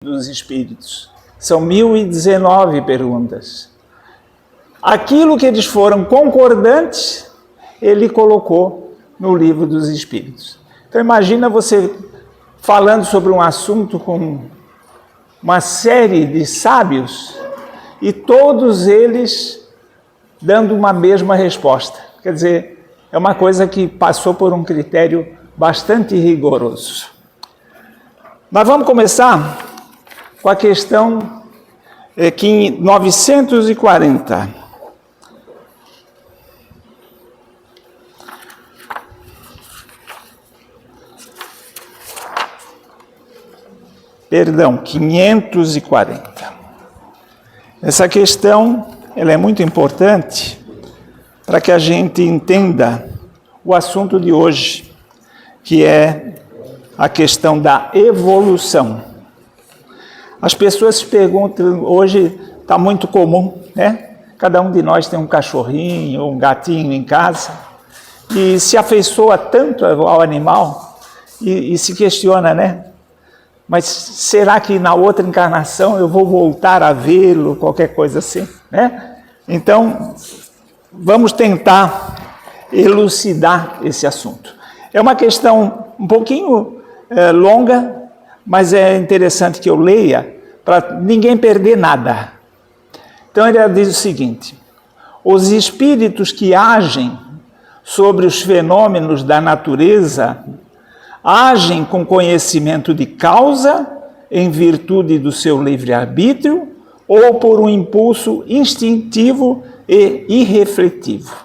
dos Espíritos. São 1019 perguntas. Aquilo que eles foram concordantes, ele colocou no Livro dos Espíritos. Então imagina você falando sobre um assunto com uma série de sábios e todos eles dando uma mesma resposta. Quer dizer, é uma coisa que passou por um critério bastante rigoroso. Mas vamos começar com a questão 940. Perdão, 540. Essa questão ela é muito importante para que a gente entenda o assunto de hoje, que é a questão da evolução. As pessoas se perguntam, hoje está muito comum, né? Cada um de nós tem um cachorrinho ou um gatinho em casa e se afeiçoa tanto ao animal e se questiona, né? Mas será que na outra encarnação eu vou voltar a vê-lo, qualquer coisa assim, né? Então, vamos tentar elucidar esse assunto. É uma questão um pouquinho longa, mas é interessante que eu leia para ninguém perder nada. Então ele diz o seguinte: os espíritos que agem sobre os fenômenos da natureza agem com conhecimento de causa em virtude do seu livre-arbítrio ou por um impulso instintivo e irrefletivo.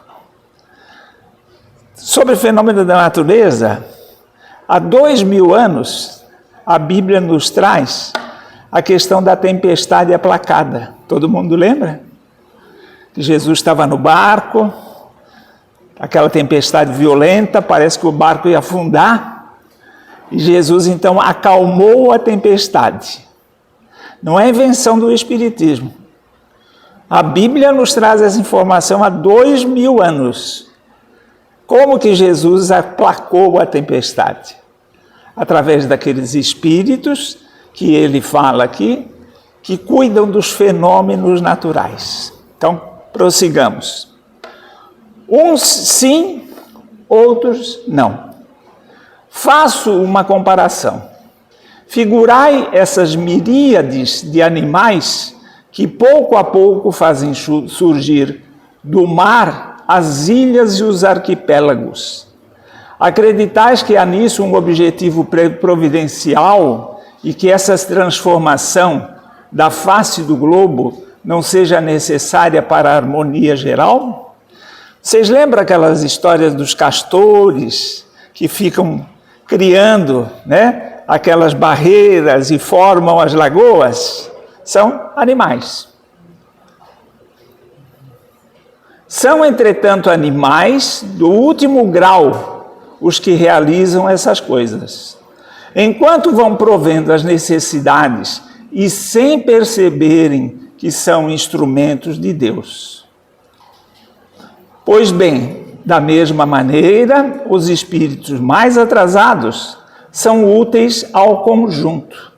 Sobre o fenômeno da natureza, há 2000 anos, a Bíblia nos traz a questão da tempestade aplacada. Todo mundo lembra? Que Jesus estava no barco, aquela tempestade violenta, parece que o barco ia afundar, e Jesus então acalmou a tempestade. Não é invenção do Espiritismo. A Bíblia nos traz essa informação há 2000 anos. Como que Jesus aplacou a tempestade? Através daqueles espíritos que ele fala aqui, que cuidam dos fenômenos naturais. Então, prossigamos. Uns sim, outros não. Faço uma comparação. Figurai essas miríades de animais que pouco a pouco fazem surgir do mar as ilhas e os arquipélagos. Acreditais que há nisso um objetivo providencial e que essa transformação da face do globo não seja necessária para a harmonia geral? Vocês lembram aquelas histórias dos castores que ficam criando, né, aquelas barreiras e formam as lagoas? São animais. São, entretanto, animais do último grau os que realizam essas coisas. Enquanto vão provendo as necessidades e sem perceberem que são instrumentos de Deus. Pois bem, da mesma maneira, os espíritos mais atrasados são úteis ao conjunto.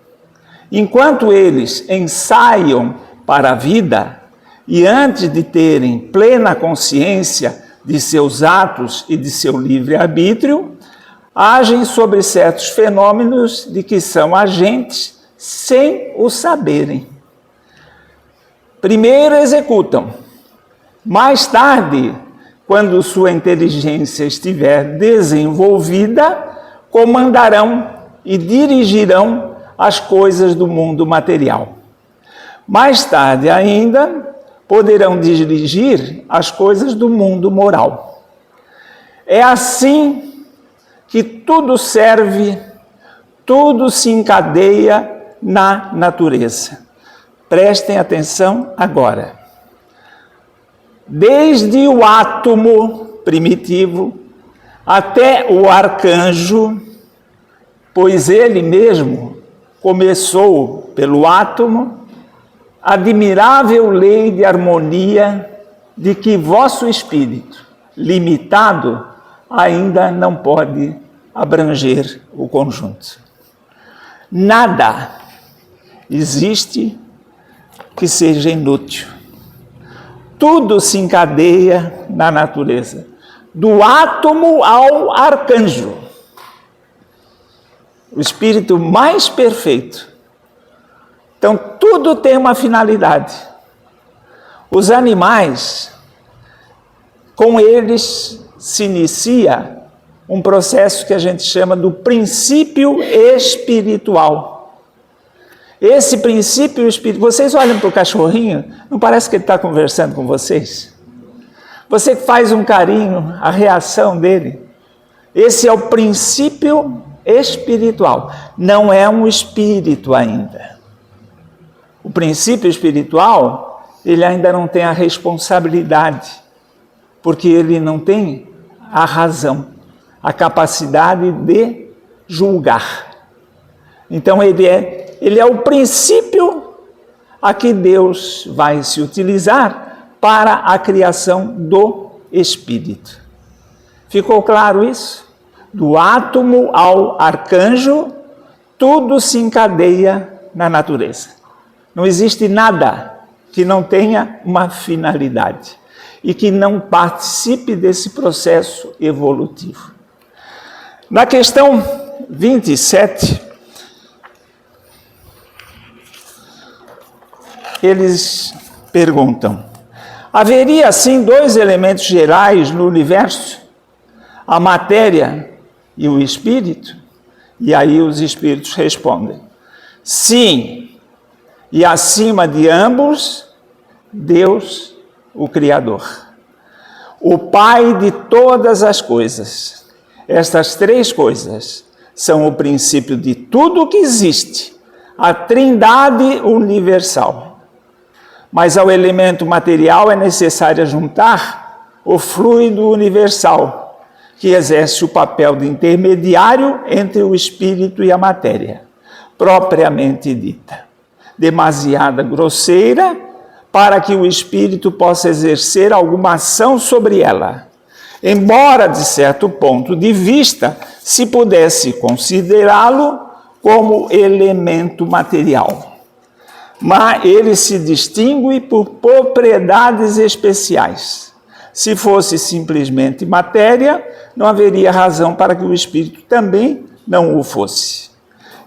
Enquanto eles ensaiam para a vida e antes de terem plena consciência de seus atos e de seu livre-arbítrio, agem sobre certos fenômenos de que são agentes sem o saberem. Primeiro executam, mais tarde, quando sua inteligência estiver desenvolvida, comandarão e dirigirão as coisas do mundo material. Mais tarde ainda, poderão dirigir as coisas do mundo moral. É assim que tudo serve, tudo se encadeia na natureza. Prestem atenção agora. Desde o átomo primitivo até o arcanjo, pois ele mesmo começou pelo átomo, admirável lei de harmonia de que vosso espírito, limitado, ainda não pode abranger o conjunto. Nada existe que seja inútil. Tudo se encadeia na natureza, do átomo ao arcanjo. O espírito mais perfeito. Então, tudo tem uma finalidade. Os animais, com eles se inicia um processo que a gente chama do princípio espiritual. Esse princípio espiritual, vocês olham para o cachorrinho, não parece que ele está conversando com vocês? Você faz um carinho, a reação dele. Esse é o princípio espiritual, não é um espírito ainda. O princípio espiritual, ele ainda não tem a responsabilidade, porque ele não tem a razão, a capacidade de julgar. Então ele é o princípio a que Deus vai se utilizar para a criação do espírito. Ficou claro isso? Do átomo ao arcanjo, tudo se encadeia na natureza. Não existe nada que não tenha uma finalidade e que não participe desse processo evolutivo. Na questão 27, eles perguntam: haveria assim dois elementos gerais no universo, a matéria e o espírito? E aí os espíritos respondem: sim, e acima de ambos, Deus, o Criador, o Pai de todas as coisas. Estas três coisas são o princípio de tudo o que existe, a Trindade universal. Mas ao elemento material é necessário juntar o fluido universal, que exerce o papel de intermediário entre o espírito e a matéria, propriamente dita, demasiada grosseira para que o espírito possa exercer alguma ação sobre ela, embora, de certo ponto de vista, se pudesse considerá-lo como elemento material. Mas ele se distingue por propriedades especiais. Se fosse simplesmente matéria, não haveria razão para que o espírito também não o fosse.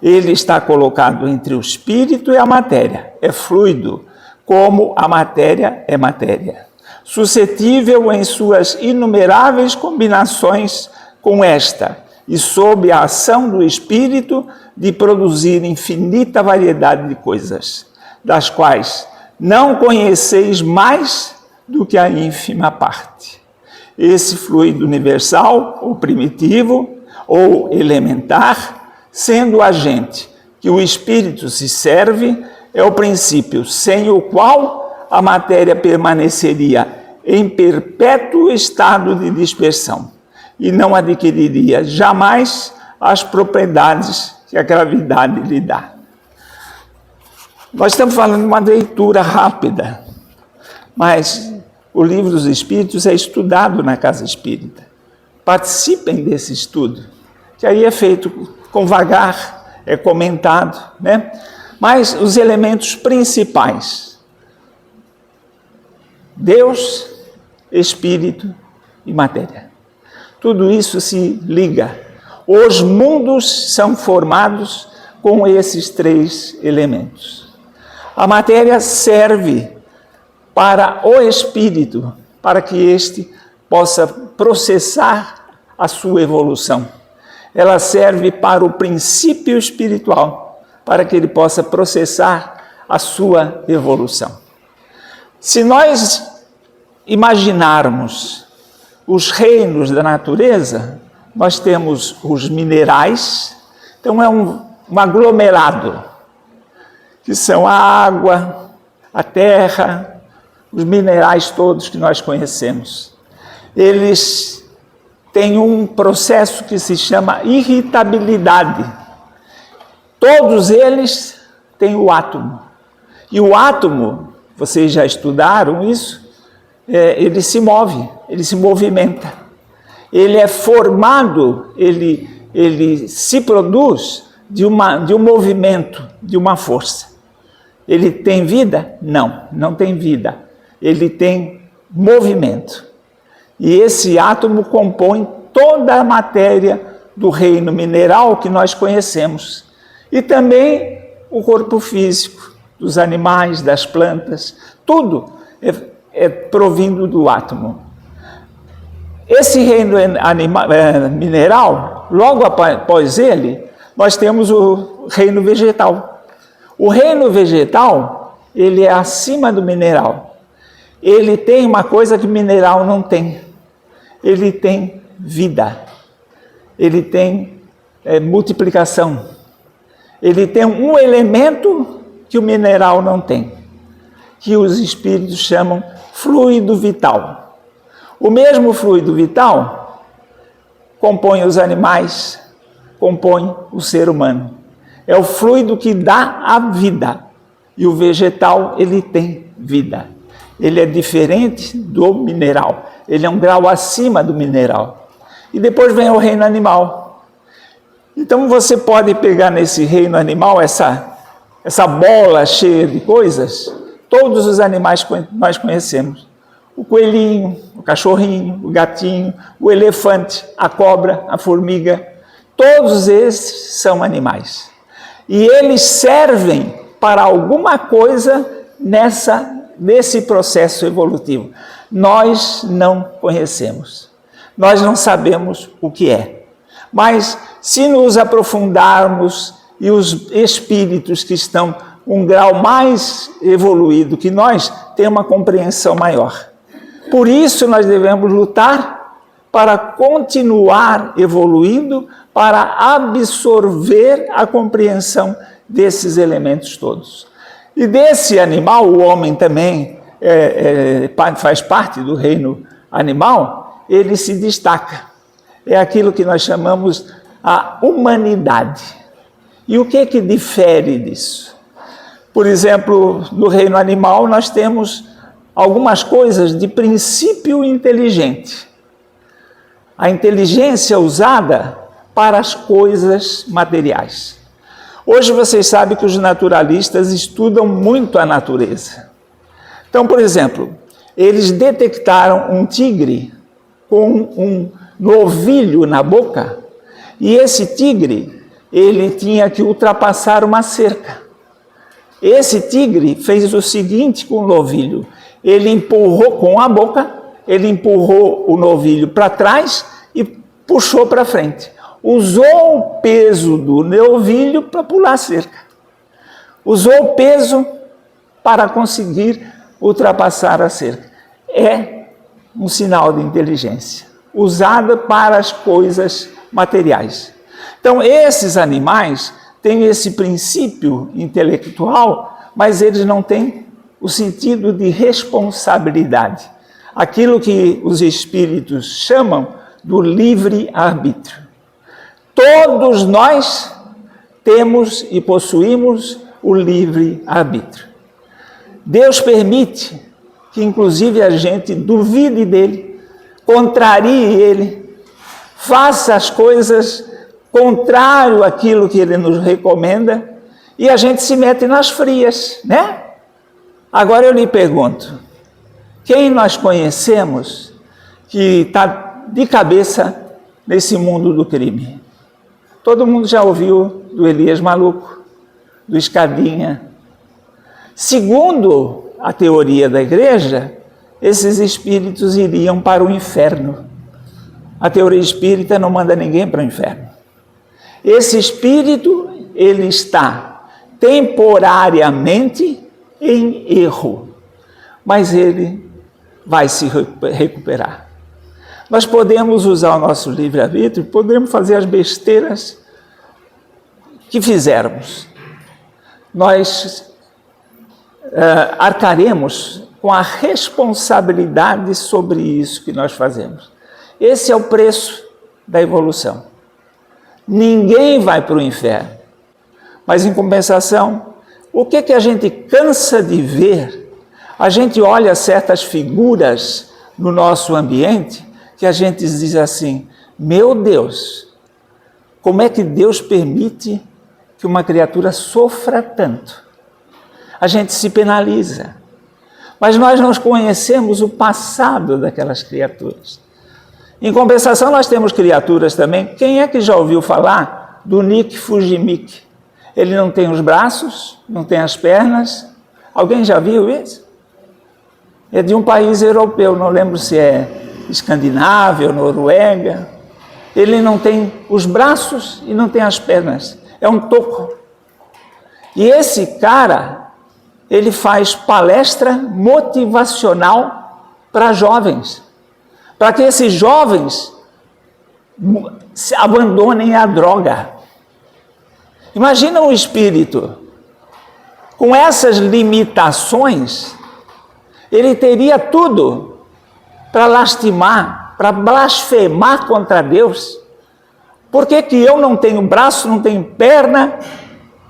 Ele está colocado entre o espírito e a matéria, é fluido, como a matéria é matéria, suscetível em suas inumeráveis combinações com esta, e sob a ação do espírito de produzir infinita variedade de coisas, das quais não conheceis mais do que a ínfima parte. Esse fluido universal, ou primitivo, ou elementar, sendo o agente que o espírito se serve, é o princípio sem o qual a matéria permaneceria em perpétuo estado de dispersão e não adquiriria jamais as propriedades que a gravidade lhe dá. Nós estamos falando de uma leitura rápida, mas o Livro dos Espíritos é estudado na Casa Espírita. Participem desse estudo, que aí é feito com vagar, é comentado, né? Mas os elementos principais: Deus, Espírito e matéria. Tudo isso se liga. Os mundos são formados com esses três elementos. A matéria serve para o espírito, para que este possa processar a sua evolução. Ela serve para o princípio espiritual, para que ele possa processar a sua evolução. Se nós imaginarmos os reinos da natureza, nós temos os minerais, então é um aglomerado, que são a água, a terra, os minerais todos que nós conhecemos. Eles têm um processo que se chama irritabilidade. Todos eles têm o átomo. E o átomo, vocês já estudaram isso, ele se move, ele se movimenta. Ele é formado, ele se produz de um movimento, de uma força. Ele tem vida? Não, não tem vida. Ele tem movimento. E esse átomo compõe toda a matéria do reino mineral que nós conhecemos. E também o corpo físico dos animais, das plantas, tudo é provindo do átomo. Esse reino mineral, logo após ele, nós temos o reino vegetal. O reino vegetal, ele é acima do mineral. Ele tem uma coisa que o mineral não tem. Ele tem vida. Ele tem multiplicação. Ele tem um elemento que o mineral não tem, que os espíritos chamam fluido vital. O mesmo fluido vital compõe os animais, compõe o ser humano. É o fluido que dá a vida. E o vegetal, ele tem vida. Ele é diferente do mineral. Ele é um grau acima do mineral. E depois vem o reino animal. Então você pode pegar nesse reino animal essa bola cheia de coisas, todos os animais que nós conhecemos. O coelhinho, o cachorrinho, o gatinho, o elefante, a cobra, a formiga, todos esses são animais. E eles servem para alguma coisa nesse processo evolutivo. Nós não conhecemos. Nós não sabemos o que é. Mas se nos aprofundarmos e os espíritos que estão um grau mais evoluído que nós, têm uma compreensão maior. Por isso nós devemos lutar para continuar evoluindo, para absorver a compreensão desses elementos todos. E desse animal, o homem também faz parte do reino animal, ele se destaca. É aquilo que nós chamamos a humanidade. E o que difere disso? Por exemplo, no reino animal nós temos algumas coisas de princípio inteligente. A inteligência usada para as coisas materiais. Hoje vocês sabem que os naturalistas estudam muito a natureza. Então, por exemplo, eles detectaram um tigre com um novilho na boca, e esse tigre, ele tinha que ultrapassar uma cerca. Esse tigre fez o seguinte com o novilho: ele empurrou com a boca, ele empurrou o novilho para trás e puxou para frente. Usou o peso do novilho para pular a cerca. Usou o peso para conseguir ultrapassar a cerca. É um sinal de inteligência, usada para as coisas materiais. Então, esses animais têm esse princípio intelectual, mas eles não têm o sentido de responsabilidade. Aquilo que os espíritos chamam do livre-arbítrio. Todos nós temos e possuímos o livre-arbítrio. Deus permite que, inclusive, a gente duvide dele, contrarie ele, faça as coisas contrário àquilo que ele nos recomenda, e a gente se mete nas frias, né? Agora eu lhe pergunto, quem nós conhecemos que está de cabeça nesse mundo do crime? Todo mundo já ouviu do Elias Maluco, do Escadinha. Segundo a teoria da igreja, esses espíritos iriam para o inferno. A teoria espírita não manda ninguém para o inferno. Esse espírito, ele está temporariamente em erro, mas ele vai se recuperar. Nós podemos usar o nosso livre-arbítrio, podemos fazer as besteiras que fizermos. Nós arcaremos com a responsabilidade sobre isso que nós fazemos. Esse é o preço da evolução. Ninguém vai para o inferno, mas em compensação, o que a gente cansa de ver? A gente olha certas figuras no nosso ambiente que a gente diz assim: meu Deus, como é que Deus permite que uma criatura sofra tanto? A gente se penaliza. Mas nós não conhecemos o passado daquelas criaturas. Em compensação, nós temos criaturas também. Quem é que já ouviu falar do Nick Fujimiki? Ele não tem os braços, não tem as pernas. Alguém já viu isso? É de um país europeu, não lembro se é Escandinávia ou Noruega. Ele não tem os braços e não tem as pernas. É um toco. E esse cara, ele faz palestra motivacional para jovens. Para que esses jovens abandonem a droga. Imagina um espírito com essas limitações, ele teria tudo para lastimar, para blasfemar contra Deus. Por que que eu não tenho braço, não tenho perna,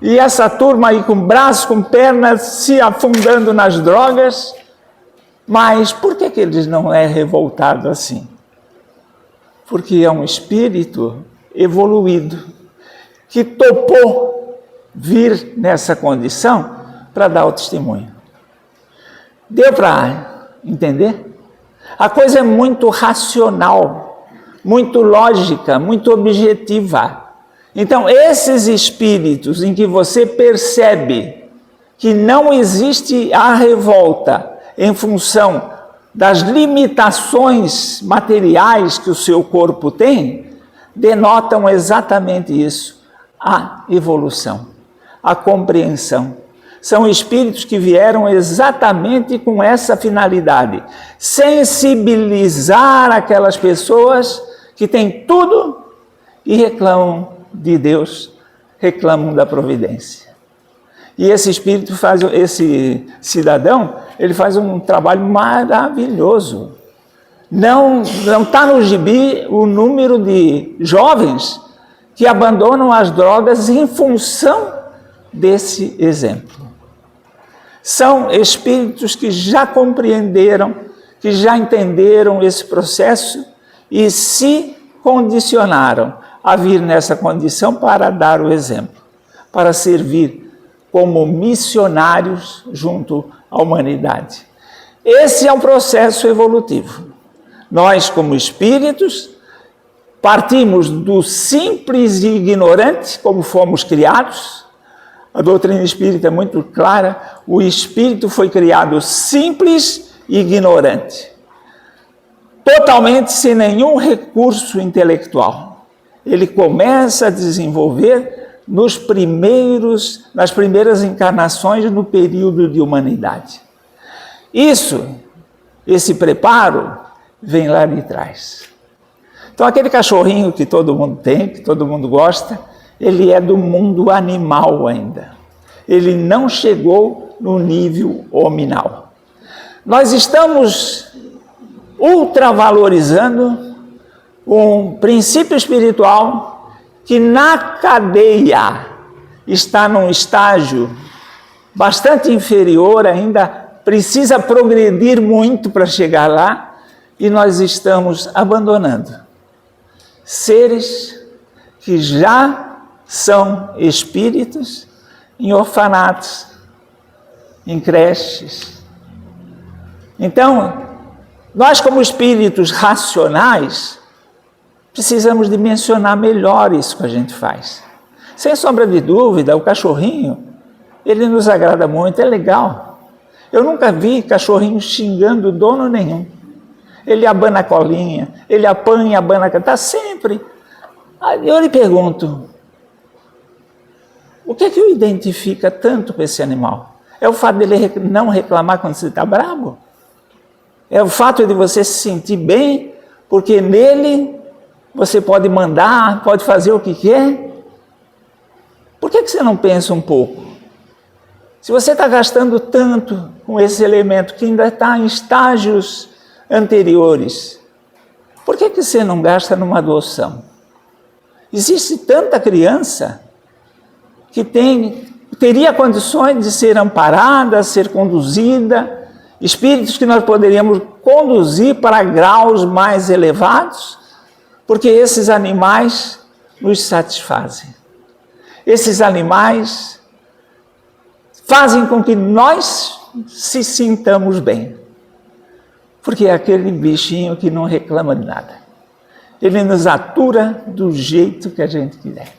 e essa turma aí com braço, com perna, se afundando nas drogas? Mas por que que eles não é revoltado assim? Porque é um espírito evoluído, que topou vir nessa condição para dar o testemunho. Deu para entender? A coisa é muito racional, muito lógica, muito objetiva. Então, esses espíritos em que você percebe que não existe a revolta em função das limitações materiais que o seu corpo tem, denotam exatamente isso, a evolução, a compreensão. São espíritos que vieram exatamente com essa finalidade, sensibilizar aquelas pessoas que têm tudo e reclamam de Deus, reclamam da providência. E esse espírito faz, esse cidadão, ele faz um trabalho maravilhoso. Não está no gibi o número de jovens que abandonam as drogas em função desse exemplo. São espíritos que já compreenderam, que já entenderam esse processo e se condicionaram a vir nessa condição para dar o exemplo, para servir como missionários junto à humanidade. Esse é um processo evolutivo. Nós, como espíritos, partimos do simples e ignorante, como fomos criados. A doutrina espírita é muito clara, o espírito foi criado simples e ignorante, totalmente sem nenhum recurso intelectual. Ele começa a desenvolver nas primeiras encarnações no período de humanidade. Esse preparo vem lá de trás. Então aquele cachorrinho que todo mundo tem, que todo mundo gosta, ele é do mundo animal ainda. Ele não chegou no nível hominal. Nós estamos ultravalorizando um princípio espiritual que na cadeia está num estágio bastante inferior ainda, precisa progredir muito para chegar lá, e nós estamos abandonando seres que já são espíritos em orfanatos, em creches. Então, nós como espíritos racionais, precisamos dimensionar melhor isso que a gente faz. Sem sombra de dúvida, o cachorrinho, ele nos agrada muito, é legal. Eu nunca vi cachorrinho xingando dono nenhum. Ele abana a colinha, ele apanha, abana a colinha, está sempre. Eu lhe pergunto, o que é que o identifica tanto com esse animal? É o fato dele não reclamar quando você está bravo? É o fato de você se sentir bem, porque nele você pode mandar, pode fazer o que quer? Por que você não pensa um pouco? Se você está gastando tanto com esse elemento que ainda está em estágios anteriores, por que você não gasta numa adoção? Existe tanta criança que teria condições de ser amparada, ser conduzida, espíritos que nós poderíamos conduzir para graus mais elevados, porque esses animais nos satisfazem. Esses animais fazem com que nós se sintamos bem. Porque é aquele bichinho que não reclama de nada. Ele nos atura do jeito que a gente quiser.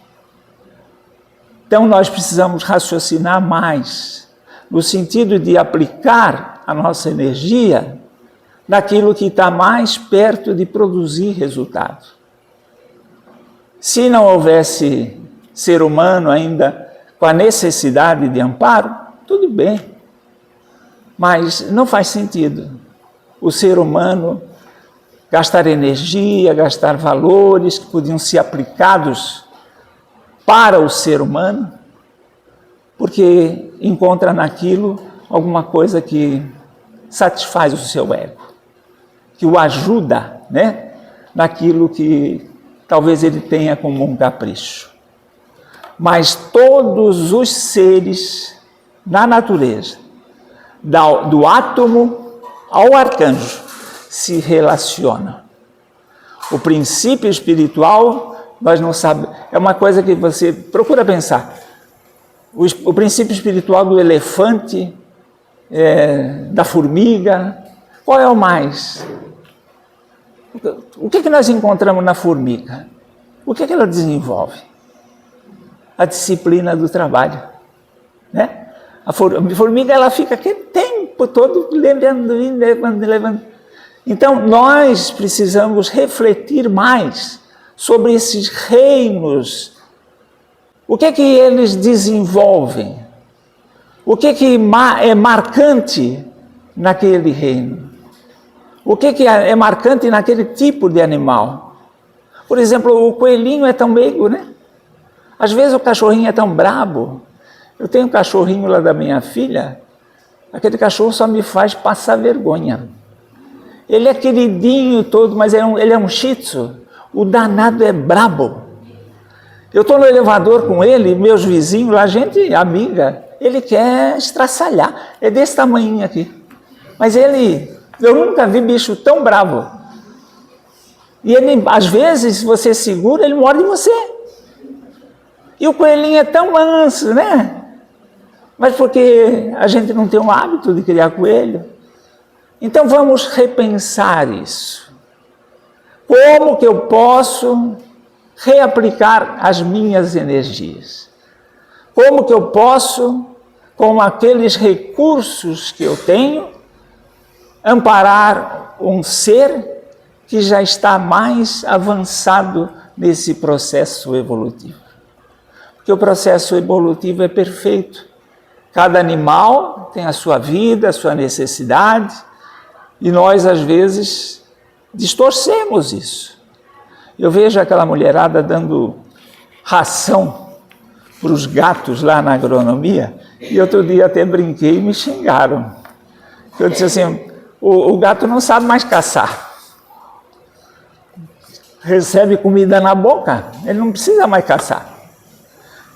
Então nós precisamos raciocinar mais, no sentido de aplicar a nossa energia naquilo que está mais perto de produzir resultado. Se não houvesse ser humano ainda com a necessidade de amparo, tudo bem. Mas não faz sentido o ser humano gastar energia, gastar valores que podiam ser aplicados para o ser humano, porque encontra naquilo alguma coisa que satisfaz o seu ego, que o ajuda, né, naquilo que talvez ele tenha como um capricho. Mas todos os seres na natureza, do átomo ao arcanjo, se relacionam. O princípio espiritual, nós não sabemos, é uma coisa que você procura pensar. O princípio espiritual do elefante, da formiga, qual é o mais? O que nós encontramos na formiga? O que ela desenvolve? A disciplina do trabalho, né? A formiga, ela fica aquele tempo todo levando. Então, nós precisamos refletir mais sobre esses reinos. O que eles desenvolvem? O que é marcante naquele reino? O que é marcante naquele tipo de animal? Por exemplo, o coelhinho é tão meigo, né? Às vezes o cachorrinho é tão brabo. Eu tenho um cachorrinho lá da minha filha, aquele cachorro só me faz passar vergonha. Ele é queridinho todo, mas ele é um shih tzu. O danado é brabo. Eu estou no elevador com ele, meus vizinhos lá, gente amiga, ele quer estraçalhar. É desse tamanho aqui. Mas eu nunca vi bicho tão bravo. E ele, às vezes, se você segura, ele morde você. E o coelhinho é tão manso, né? Mas porque a gente não tem o hábito de criar coelho. Então vamos repensar isso. Como que eu posso reaplicar as minhas energias? Como que eu posso, com aqueles recursos que eu tenho, amparar um ser que já está mais avançado nesse processo evolutivo? Porque o processo evolutivo é perfeito. Cada animal tem a sua vida, a sua necessidade, e nós, às vezes, distorcemos isso. Eu vejo aquela mulherada dando ração para os gatos lá na agronomia, e outro dia até brinquei e me xingaram. Eu disse assim, o gato não sabe mais caçar. Recebe comida na boca, ele não precisa mais caçar.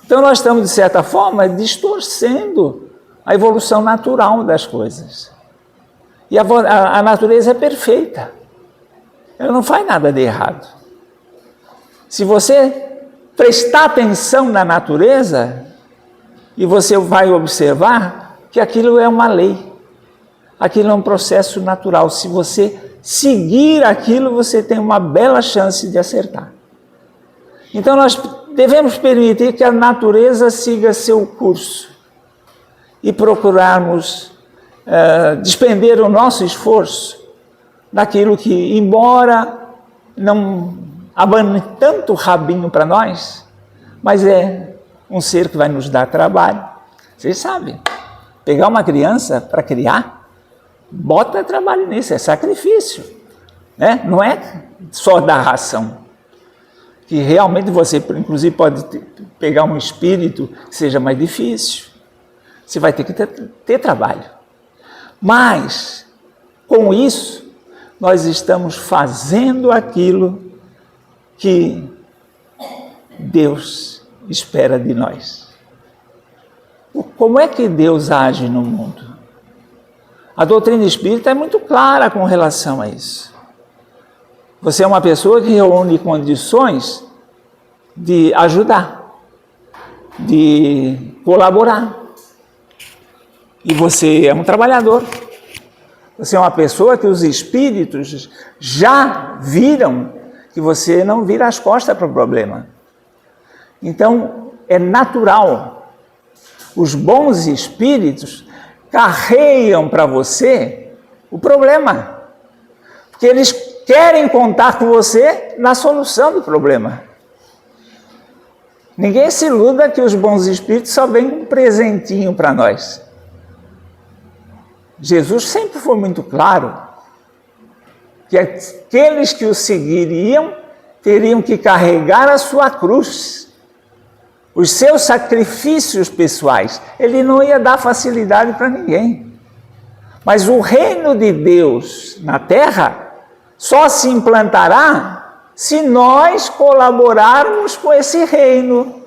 Então nós estamos, de certa forma, distorcendo a evolução natural das coisas. E a natureza é perfeita. Ela não faz nada de errado. Se você prestar atenção na natureza, e você vai observar que aquilo é uma lei. Aquilo é um processo natural. Se você seguir aquilo, você tem uma bela chance de acertar. Então nós devemos permitir que a natureza siga seu curso e procurarmos despender o nosso esforço naquilo que, embora não abane tanto o rabinho para nós, mas é um ser que vai nos dar trabalho. Vocês sabem, pegar uma criança para criar, bota trabalho nisso, é sacrifício, né? Não é só dar ração. Que realmente você, inclusive, pode pegar um espírito que seja mais difícil. Você vai ter que ter trabalho. Mas, com isso, nós estamos fazendo aquilo que Deus espera de nós. Como é que Deus age no mundo? A doutrina espírita é muito clara com relação a isso. Você é uma pessoa que reúne condições de ajudar, de colaborar. E você é um trabalhador. Você é uma pessoa que os espíritos já viram que você não vira as costas para o problema. Então, é natural. Os bons espíritos carregam para você o problema. Porque eles querem contar com você na solução do problema. Ninguém se iluda que os bons espíritos só vêm com um presentinho para nós. Jesus sempre foi muito claro que aqueles que o seguiriam teriam que carregar a sua cruz, os seus sacrifícios pessoais. Ele não ia dar facilidade para ninguém. Mas o reino de Deus na terra só se implantará se nós colaborarmos com esse reino.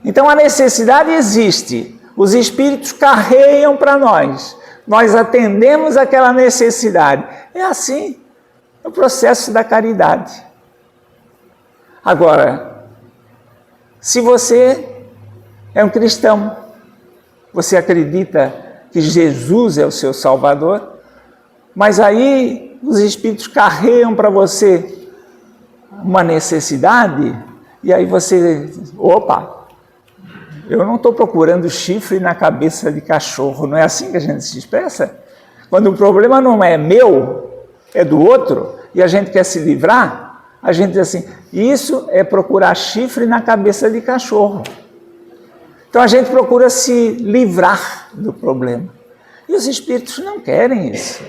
Então a necessidade existe. Os espíritos carregam para nós. Nós atendemos aquela necessidade. É assim o processo da caridade. Agora, se você é um cristão, você acredita que Jesus é o seu Salvador, mas aí os espíritos carregam para você uma necessidade, e aí você, opa, eu não estou procurando chifre na cabeça de cachorro, não é assim que a gente se expressa? Quando o problema não é meu, é do outro, e a gente quer se livrar, a gente diz assim, isso é procurar chifre na cabeça de cachorro. Então a gente procura se livrar do problema. E os espíritos não querem isso.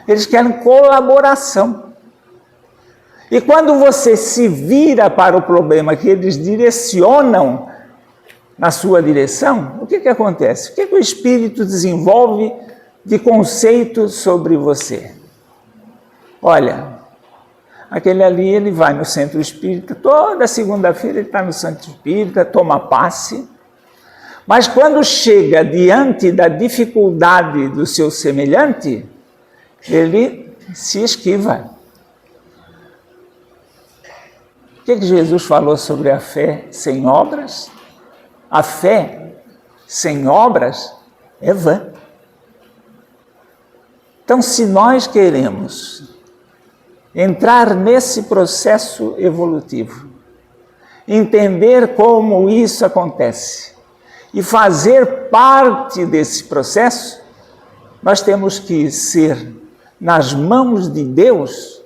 Eles querem colaboração. E quando você se vira para o problema que eles direcionam na sua direção, o que acontece? O que o espírito desenvolve de conceito sobre você? Olha, aquele ali, ele vai no centro espírita, toda segunda-feira ele está no centro espírita, toma passe, mas quando chega diante da dificuldade do seu semelhante, ele se esquiva. O que Jesus falou sobre a fé sem obras? A fé sem obras é vã. Então, se nós queremos entrar nesse processo evolutivo, entender como isso acontece e fazer parte desse processo, nós temos que ser, nas mãos de Deus,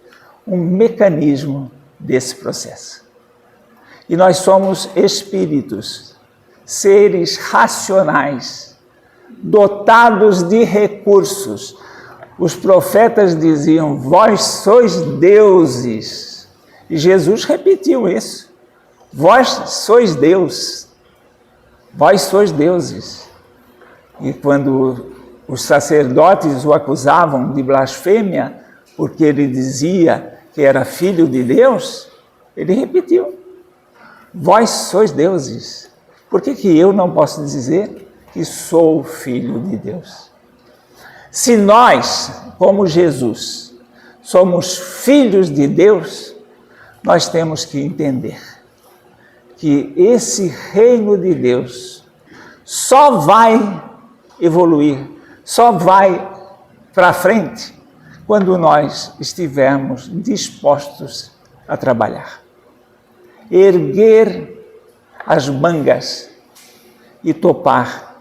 um mecanismo desse processo. E nós somos espíritos, seres racionais, dotados de recursos. Os profetas diziam, vós sois deuses. E Jesus repetiu isso. Vós sois Deus. Vós sois deuses. E quando os sacerdotes o acusavam de blasfêmia, porque ele dizia que era filho de Deus, ele repetiu, vós sois deuses. Por que eu não posso dizer que sou filho de Deus? Se nós, como Jesus, somos filhos de Deus, nós temos que entender que esse reino de Deus só vai evoluir, só vai para frente quando nós estivermos dispostos a trabalhar. Erguer as mangas e topar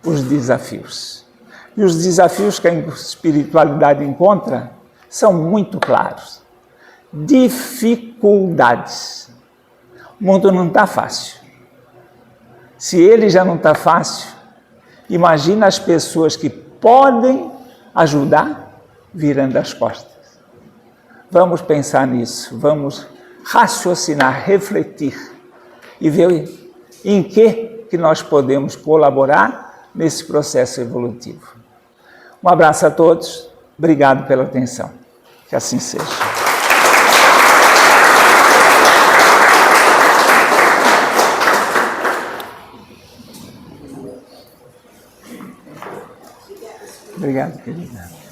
os desafios. E os desafios que a espiritualidade encontra são muito claros. Dificuldades. O mundo não está fácil. Se ele já não está fácil, imagina as pessoas que podem ajudar virando as costas. Vamos pensar nisso, vamos raciocinar, refletir e ver em que nós podemos colaborar nesse processo evolutivo. Um abraço a todos, obrigado pela atenção. Que assim seja. Obrigado, querida.